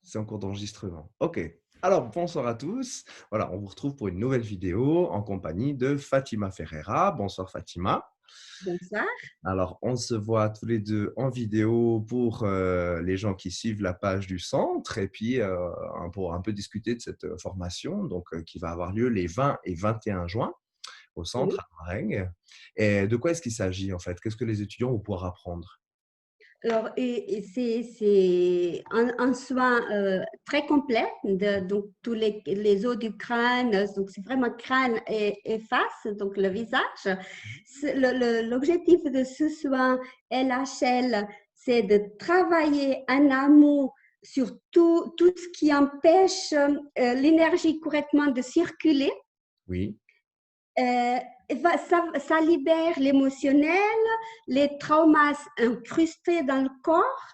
C'est en cours d'enregistrement. OK. Alors, bonsoir à tous. Voilà, on vous retrouve pour une nouvelle vidéo en compagnie de Fatima Ferreira. Bonsoir Fatima. Bonsoir. Alors, on se voit tous les deux en vidéo pour les gens qui suivent la page du centre et puis pour un peu discuter de cette formation qui va avoir lieu les 20 et 21 juin au centre Oui. à Marennes. Et de quoi est-ce qu'il s'agit en fait? Qu'est-ce que les étudiants vont pouvoir apprendre? Alors, c'est un soin très complet de donc tous les os du crâne. Donc, c'est vraiment crâne et face, donc le visage. L'objectif de ce soin LHL, c'est de travailler en amont sur tout ce qui empêche l'énergie correctement de circuler. Oui, Euh, ça libère l'émotionnel, les traumas incrustés dans le corps,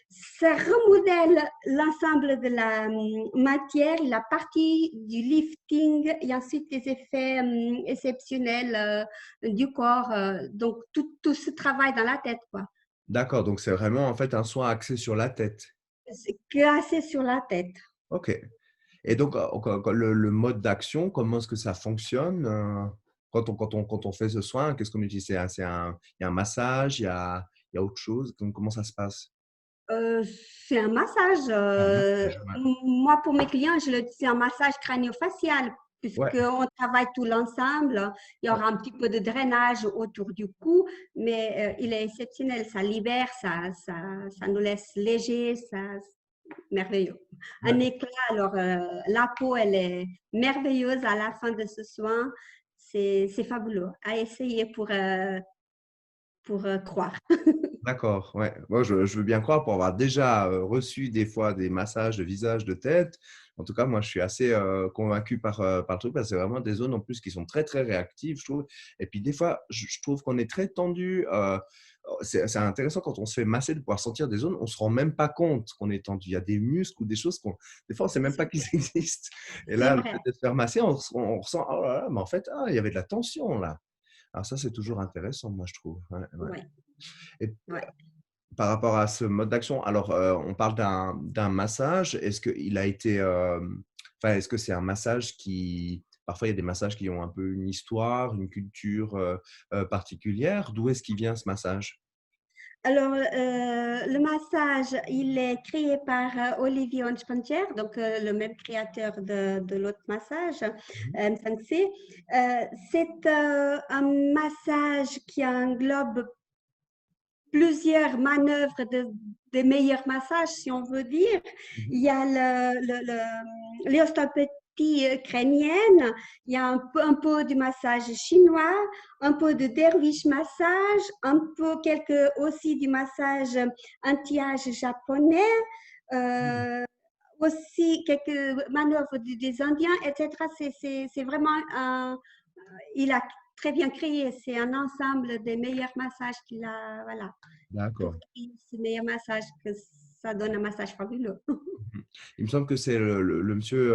ça remodèle l'ensemble de la matière, la partie du lifting et ensuite les effets exceptionnels du corps. Donc, tout ce travail dans la tête, quoi. d'accord. Donc, c'est vraiment en fait un soin axé sur la tête. C'est que assez sur la tête. OK. Et donc, le mode d'action, comment est-ce que ça fonctionne quand on fait ce soin? Qu'est-ce qu'on utilise? Il y a un massage, il y a autre chose? Comment ça se passe? Euh, c'est un massage. Un massage, ouais. Moi, pour mes clients, c'est un massage crânio-facial, Ouais, puisqu'on travaille tout l'ensemble. Il y ouais, aura un petit peu de drainage autour du cou, mais il est exceptionnel. Ça libère, ça nous laisse léger, merveilleux. Un d'accord. éclat. Alors, la peau, elle est merveilleuse à la fin de ce soin. C'est fabuleux à essayer pour croire. D'accord, ouais. Moi, je veux bien croire pour avoir déjà reçu des fois des massages de visage, de tête. En tout cas, moi, je suis assez convaincu par le truc parce que c'est vraiment des zones en plus qui sont très, très réactives, je trouve. Et puis, des fois, je trouve qu'on est très tendu. C'est intéressant quand on se fait masser de pouvoir sentir des zones, on ne se rend même pas compte qu'on est tendu. Il y a des muscles ou des choses des fois, on ne sait même pas qu'ils existent. Et C'est là, le vrai. fait de se faire masser, on ressent, oh là là, mais en fait, il y avait de la tension là. Alors ça, c'est toujours intéressant, moi, je trouve. Ouais, ouais. Ouais, Et ouais. par rapport à ce mode d'action, alors, on parle d'un massage. Est-ce qu'il a été, enfin, est-ce que c'est un massage qui parfois, il y a des massages qui ont un peu une histoire, une culture, particulière. D'où est-ce qu'il vient ce massage? Alors, le massage, il est créé par Olivier Honchpancher, donc le même créateur de l'autre massage, Mmh. Sensei. C'est un massage qui englobe plusieurs manœuvres des meilleurs massages, si on veut dire. Mmh. Il y a l'ostéopathie crânienne, il y a un peu du massage chinois, un peu de derviche massage, un peu quelques aussi du massage anti-âge japonais, euh, aussi quelques manœuvres des Indiens, etc. C'est vraiment il a très bien créé. C'est un ensemble des meilleurs massages qu'il a, voilà, pour D'accord. ce meilleur massage que ça donne un massage fabuleux. Mmh. Il me semble que c'est le monsieur,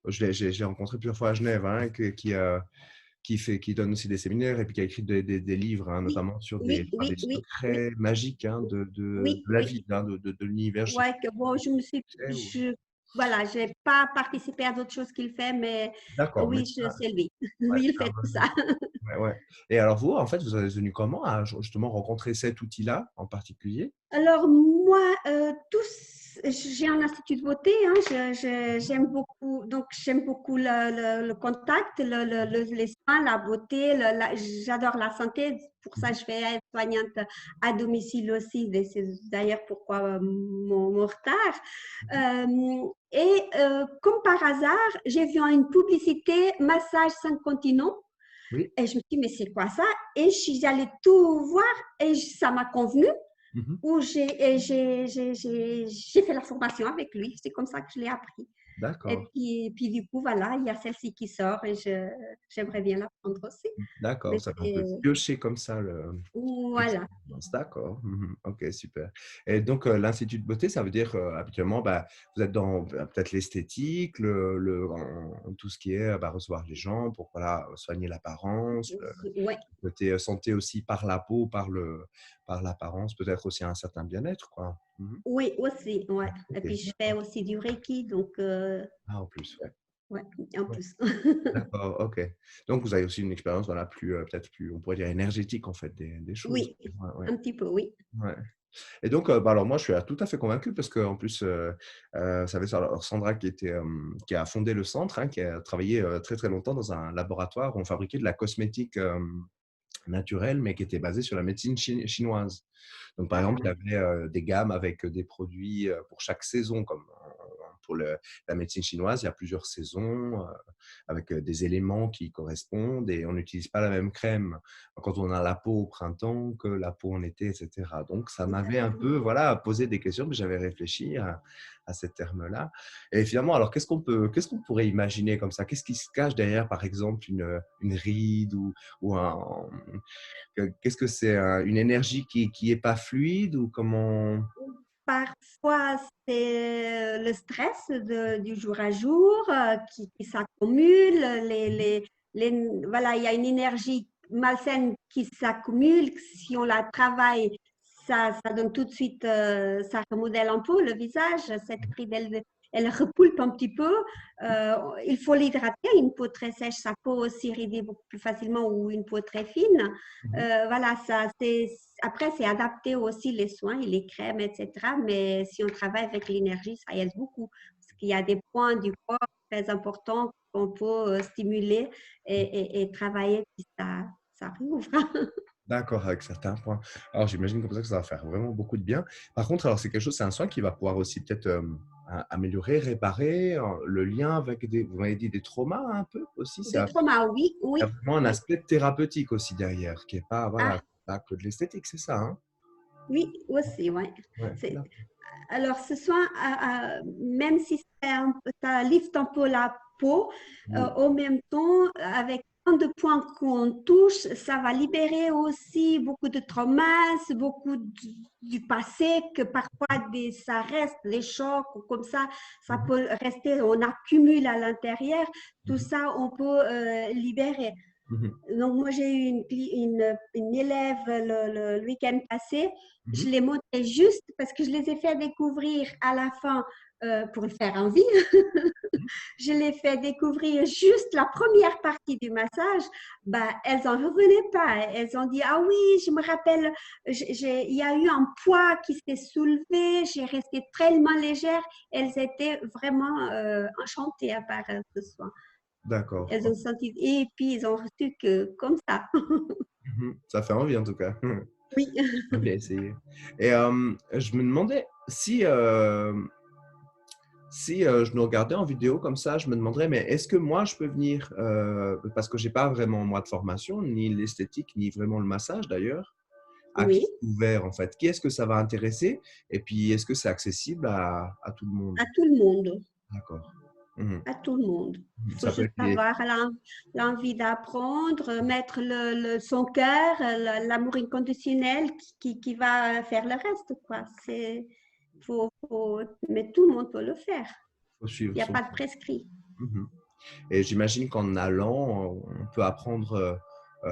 je l'ai rencontré plusieurs fois à Genève, hein, qui donne aussi des séminaires et puis qui a écrit des livres, hein, Oui, notamment sur des oui, je crois des oui, oui, oui, secrets magiques, hein, oui, de la oui. vie, hein, de l'univers chez Ouais, que bon, voilà, j'ai pas participé à d'autres choses qu'il fait, mais d'accord, mais oui, c'est lui. ouais, Oui, il c'est un fait tout bon ça. ouais, ouais. Et alors vous, en fait, vous avez venu comment à justement rencontrer cet outil-là en particulier? Alors moi, j'ai un institut de beauté, hein, j'aime beaucoup, donc j'aime beaucoup le contact, les soins, la beauté, j'adore la santé, pour ça Mmh. je vais être soignante à domicile aussi, et c'est d'ailleurs pourquoi mon retard. Mmh. Comme par hasard, j'ai vu une publicité massage 5 continents Oui. et je me suis dit, mais c'est quoi ça? Et je suis allée tout voir et ça m'a convenu Mmh. où j'ai fait la formation avec lui. C'est comme ça que je l'ai appris. D'accord. Et puis du coup, voilà, il y a celle-ci qui sort et j'aimerais bien l'apprendre aussi. D'accord, Mais ça on peut piocher comme ça voilà. l'expérience. D'accord. Mmh. OK, super. Et donc, l'institut de beauté, ça veut dire, habituellement, bah, vous êtes dans peut-être l'esthétique, tout ce qui est, bah, recevoir les gens pour, voilà, soigner l'apparence, le Ouais. côté, santé aussi par la peau, par l'apparence, peut-être aussi un certain bien-être, quoi. Mhm. Oui, aussi, ouais. Et Ok. puis je fais aussi du Reiki, donc Ah, en plus, ouais. ouais, en Ouais. plus. D'accord, ok. Donc, vous avez aussi une expérience, voilà, plus, peut-être plus, on pourrait dire énergétique, en fait, des choses. Oui, Ouais, ouais, un petit peu, oui. ouais. Et donc, bah, alors moi, je suis tout à fait convaincu parce qu'en plus, ça avait alors Sandra qui a fondé le centre, hein, qui a travaillé très très longtemps dans un laboratoire où on fabriquait de la cosmétique naturelle, mais qui était basée sur la médecine chinoise. Donc, par exemple, il y Ah, avait des gammes avec des produits pour chaque saison, comme pour la médecine chinoise, il y a plusieurs saisons avec des éléments qui correspondent et on n'utilise pas la même crème quand on a la peau au printemps que la peau en été, etc. Donc, ça m'avait un exactement. peu voilà, posé des questions, mais j'avais réfléchi à ces termes-là. Et finalement, alors, qu'est-ce qu'on pourrait imaginer comme ça? Qu'est-ce qui se cache derrière, par exemple, une ride ou qu'est-ce que c'est une énergie qui est pas fluide ou comment? Parfois, c'est le stress du jour à jour qui s'accumule. Voilà, il y a une énergie malsaine qui s'accumule. Si on la travaille, ça donne tout de suite, ça remodèle un peu le visage. Cette ride, elle repulpe un petit peu. Il faut l'hydrater. Une peau très sèche, sa peau aussi rider beaucoup plus facilement ou une peau très fine. Mhm. Voilà, après, c'est adapté aussi les soins et les crèmes, etc. Mais si on travaille avec l'énergie, ça aide beaucoup. Parce qu'il y a des points du corps très importants qu'on peut stimuler et travailler, puis ça rouvre. D'accord, avec certains points. Alors, j'imagine comme ça que ça va faire vraiment beaucoup de bien. Par contre, alors, c'est un soin qui va pouvoir aussi peut-être améliorer, réparer le lien avec vous m'avez dit des traumas un peu aussi. Des traumas, oui, Il y oui, a vraiment un oui. aspect thérapeutique aussi derrière, qui est pas, voilà, Ah, pas que de l'esthétique, c'est ça, hein? oui, aussi, oui. Ouais, C'est, d'accord. alors, ce soin, même si ça lift un peu la peau, Mm. en même temps, avec tant de points qu'on touche, ça va libérer aussi beaucoup de traumas, beaucoup du passé, que parfois ça reste, les chocs ou comme ça Mhm. peut rester, on accumule à l'intérieur. Tout Mhm. ça, on peut libérer. Mhm. Donc, moi, j'ai eu une élève le week-end passé. Je Mhm. l'ai montré juste parce que je les ai fait découvrir à la fin pour le faire envie. Je l'ai fait découvrir juste la première partie du massage. Bah, elles n'en revenaient pas. Elles ont dit, ah oui, je me rappelle, il y a eu un poids qui s'est soulevé, j'ai resté tellement légère. Elles étaient vraiment enchantées à part ce soin. D'accord. Elles ont senti, et puis ils ont reçu que comme ça. Mhm. Ça fait envie en tout cas. Oui. J'aimerais bien essayer. Et je me demandais si je nous regardais en vidéo comme ça, je me demanderais, mais est-ce que moi, je peux venir, parce que j'ai pas vraiment moi de formation, ni l'esthétique, ni vraiment le massage d'ailleurs, à qui Oui, c'est ouvert en fait? Qui est-ce que ça va intéresser? Et puis, est-ce que c'est accessible à tout le monde? à tout le monde. D'accord. Mhm. À tout le monde. Il Mhm. faut Ça peut juste être avoir l'envie d'apprendre, mettre son cœur, l'amour inconditionnel qui va faire le reste, quoi. Mais tout le monde peut le faire. faut suivre Il n'y a son. pas de prescrit. Mhm. Et j'imagine qu'en allant, on peut apprendre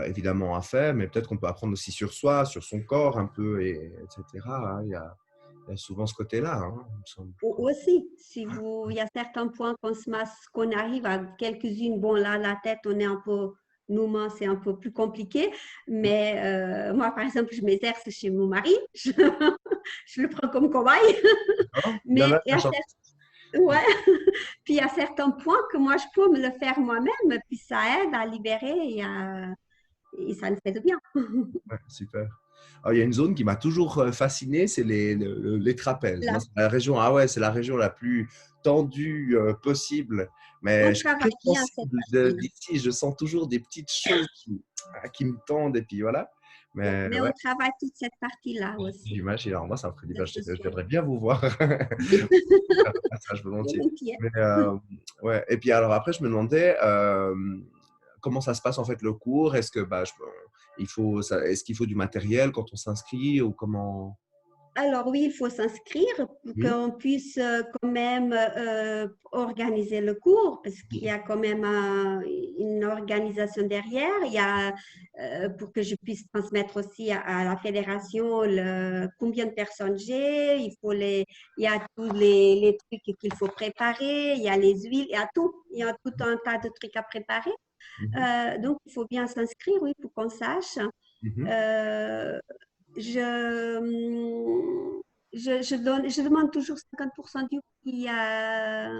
évidemment à faire, mais peut-être qu'on peut apprendre aussi sur soi, sur son corps un peu, etc. Hein. Il y a souvent ce côté-là, hein, il me semble. Aussi, il y a certains points qu'on arrive à quelques-unes. Bon, là, la tête, on est un peu, nous, c'est un peu plus compliqué. Mais moi, par exemple, je m'exerce chez mon mari. Je le prends comme cobaye. D'accord. Il y en Mais a il y a ouais. Puis il y a certains points que moi, je peux me le faire moi-même. Puis ça aide à libérer et ça me fait de bien. ouais, super. Alors, il y a une zone qui m'a toujours fasciné, c'est les trapèzes. Moi, Là, c'est la région, ah ouais, c'est la région la plus tendue possible. on Mais je suis travaille très bien cette sensible partie-là. d'ici, je sens toujours des petites choses qui me tendent et puis voilà. Mais Mais ouais, on travaille toute cette partie-là aussi. j'imagine. Alors moi, ça me ferait du bien. De ce Je soin. viendrais bien vous voir. Faire un massage volontiers. Volontiers. Mais ouais. Et puis alors après, je me demandais comment ça se passe en fait le cours. Est-ce que est-ce qu'il faut du matériel quand on s'inscrit ou comment? Alors oui, il faut s'inscrire pour Mhm. qu'on puisse quand même organiser le cours parce qu'il y a quand même une organisation derrière. Il y a pour que je puisse transmettre aussi à la fédération combien de personnes j'ai. Il y a tous les trucs qu'il faut préparer. Il y a les huiles, il y a tout. Il y a tout un tas de trucs à préparer. Mhm. Donc il faut bien s'inscrire, oui, pour qu'on sache. Mhm. Euh, je, je demande toujours 50% du prix à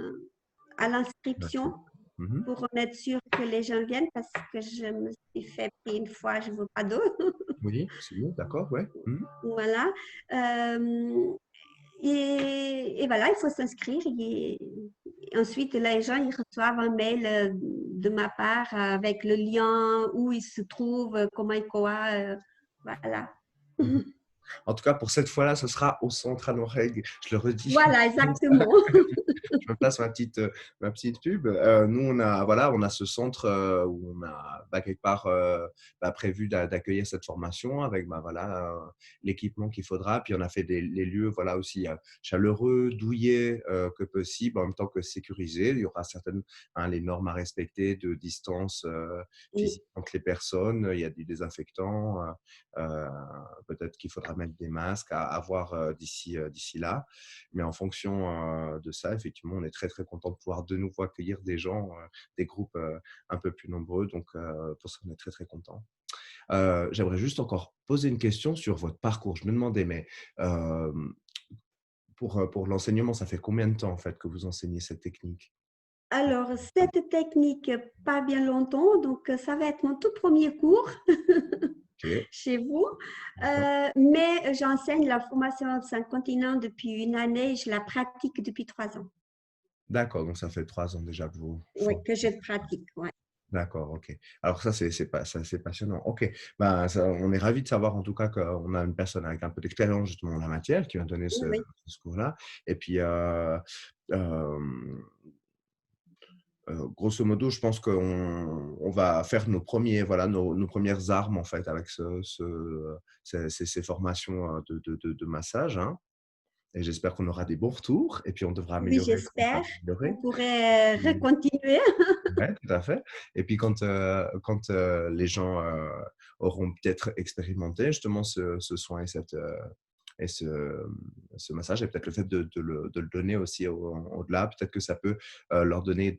l'inscription Merci. Mhm. pour en être sûr que les gens viennent parce que je me suis fait payer une fois, je ne veux pas d'autres. Oui, c'est mieux, d'accord, ouais. Mhm. Voilà. Euh, et voilà, il faut s'inscrire. Ensuite, les gens ils reçoivent un mail de ma part avec le lien où ils se trouvent, comment et quoi. Voilà. Mhm. En tout cas, pour cette fois-là, ce sera au centre à Noiraigue. Je le redis. Voilà, exactement. Je me place ma petite pub. Nous, on a ce centre où on a quelque part prévu d'accueillir cette formation avec l'équipement qu'il faudra. Puis on a fait les lieux voilà, aussi chaleureux, douillets que possible, en même temps que sécurisés. Il y aura certaines les normes à respecter de distance physique entre les personnes. Il y a du désinfectant. Euh, Peut-être qu'il faudra mettre des masques à voir d'ici là. Mais en fonction de ça, effectivement, on est très, très content de pouvoir de nouveau accueillir des gens, des groupes un peu plus nombreux. Donc, pour ça, on est très, très content. J'aimerais juste encore poser une question sur votre parcours. Je me demandais, mais euh, pour l'enseignement, ça fait combien de temps en fait que vous enseignez cette technique? Alors, cette technique, pas bien longtemps, donc ça va être mon tout premier cours Ok, chez vous. d'accord. Mais j'enseigne la formation de 5 continents depuis une année et je la pratique depuis 3 ans. D'accord, donc ça fait 3 ans déjà que vous Oui, formez. que je pratique. Ouais. D'accord, ok. Alors ça, c'est passionnant. Ok, ben, on est ravis de savoir en tout cas qu'on a une personne avec un peu d'expérience justement en la matière qui va donner Oui, oui. ce cours-là. Et puis, euh, grosso modo, je pense qu'on va faire nos premières armes en fait avec ces formations de massage. Hein. Et j'espère qu'on aura des bons retours et puis on devra Oui, améliorer ce qu'on peut j'espère. On améliorer. pourrait recontinuer. Ouais, tout à fait. Et puis quand les gens auront peut-être expérimenté justement ce soin et ce massage, et peut-être le fait de le donner aussi au-delà, peut-être que ça peut leur donner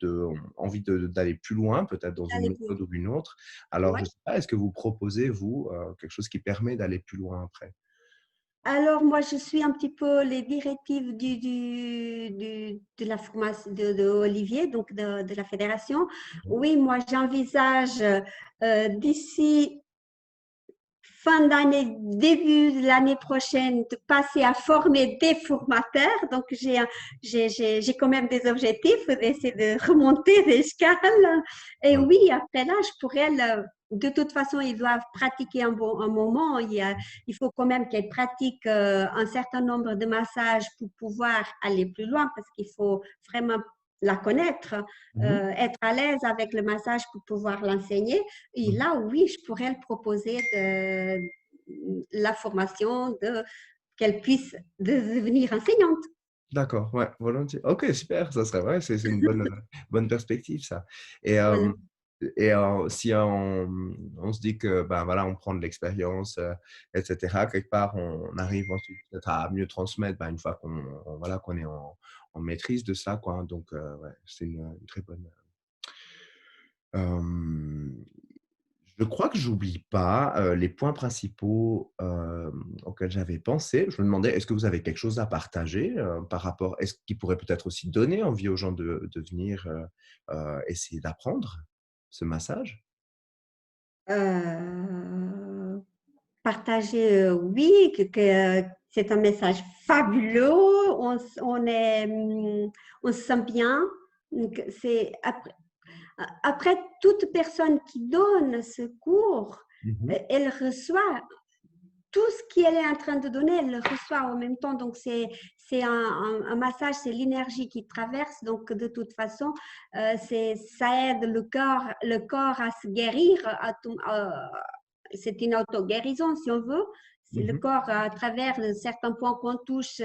envie d'aller plus loin, peut-être dans une Allez, oui. méthode ou une autre. Alors, je Ouais. ne sais pas, est-ce que vous proposez, vous, quelque chose qui permet d'aller plus loin après? Alors, moi, je suis un petit peu les directives de la formation de Olivier, donc de la fédération. Oui, moi, j'envisage d'ici fin d'année, début de l'année prochaine, de passer à former des formateurs. Donc, j'ai quand même des objectifs d'essayer de remonter l'escale. Et Voilà. oui, après là, je pourrais, de toute façon, ils doivent pratiquer un moment. Il faut quand même qu'ils pratiquent un certain nombre de massages pour pouvoir aller plus loin parce qu'il faut vraiment la connaître, Mhm. être à l'aise avec le massage pour pouvoir l'enseigner. Et Mhm. là, oui, je pourrais le proposer la formation, qu'elle puisse devenir enseignante. D'accord, ouais, volontiers. Ok, super, ça serait vrai, c'est une bonne perspective, ça. Et, Voilà. si on se dit que, ben voilà, on prend de l'expérience, etc., quelque part, on arrive ensuite peut-être à mieux transmettre, ben, une fois voilà, qu'on est en maîtrise de ça, quoi. Donc, ouais, c'est une très bonne. Euh, je crois que j'oublie pas les points principaux auxquels j'avais pensé. Je me demandais, est-ce que vous avez quelque chose à partager par rapport, est-ce qu'il pourrait peut-être aussi donner envie aux gens de venir essayer d'apprendre ce massage? Euh, Partager, oui, que c'est un message fabuleux. On est, on se sent bien. Donc, c'est après, toute personne qui donne ce cours, Mhm. elle reçoit tout ce qu'elle est en train de donner, elle le reçoit en même temps. Donc, c'est un massage, c'est l'énergie qui traverse. Donc, de toute façon, ça aide le corps à se guérir. C'est une auto-guérison, si on veut. C'est le Mhm. corps, à travers certains points qu'on touche,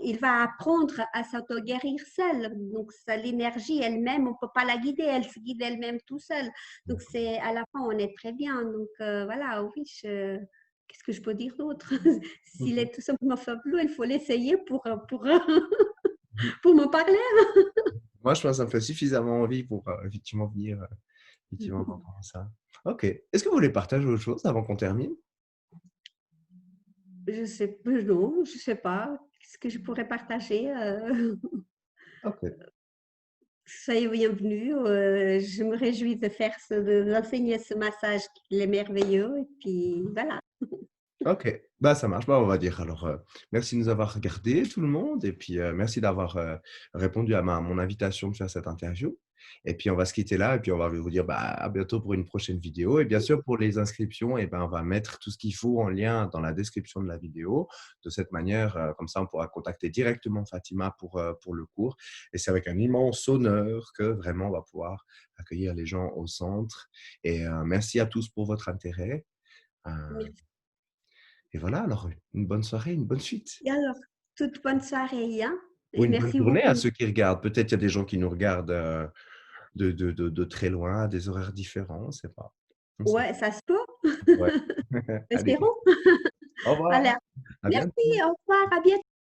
il va apprendre à s'auto-guérir seul. Donc, l'énergie elle-même, on ne peut pas la guider, elle se guide elle-même tout seul. Donc, à la fin, on est très bien. Donc, voilà, oui, qu'est-ce que je peux dire d'autre? S'il Ok. est tout simplement fabuleux, il faut l'essayer pour me parler. Moi, je pense que ça me fait suffisamment envie pour effectivement venir effectivement entendre ça. Ok. Est-ce que vous voulez partager autre chose avant qu'on termine? Je sais, non, je sais pas. Qu'est-ce que je pourrais partager? Ok. Soyez bienvenue. Je me réjouis de d'enseigner ce massage qui est merveilleux. Et puis voilà. Ok, bah ça marche. Bah, on va dire alors merci de nous avoir regardé tout le monde et puis merci d'avoir répondu à mon invitation de faire cette interview. Et puis on va se quitter là et puis on va vous dire bah, à bientôt pour une prochaine vidéo. Et bien sûr pour les inscriptions, et ben, on va mettre tout ce qu'il faut en lien dans la description de la vidéo. De cette manière, comme ça on pourra contacter directement Fatima pour le cours. Et c'est avec un immense honneur que vraiment on va pouvoir accueillir les gens au centre. Et merci à tous pour votre intérêt. Euh, Merci. et voilà, alors une bonne soirée, une bonne suite. Et alors, toute bonne soirée, hein, Ou et une bonne merci journée à beaucoup. ceux qui regardent. Peut-être il y a des gens qui nous regardent de très loin, à des horaires différents, on ne sait pas. On sait Ouais, ça se peut. pas. Ouais. Allez, Espérons. au revoir. Voilà. À Merci, bientôt. au revoir, à bientôt.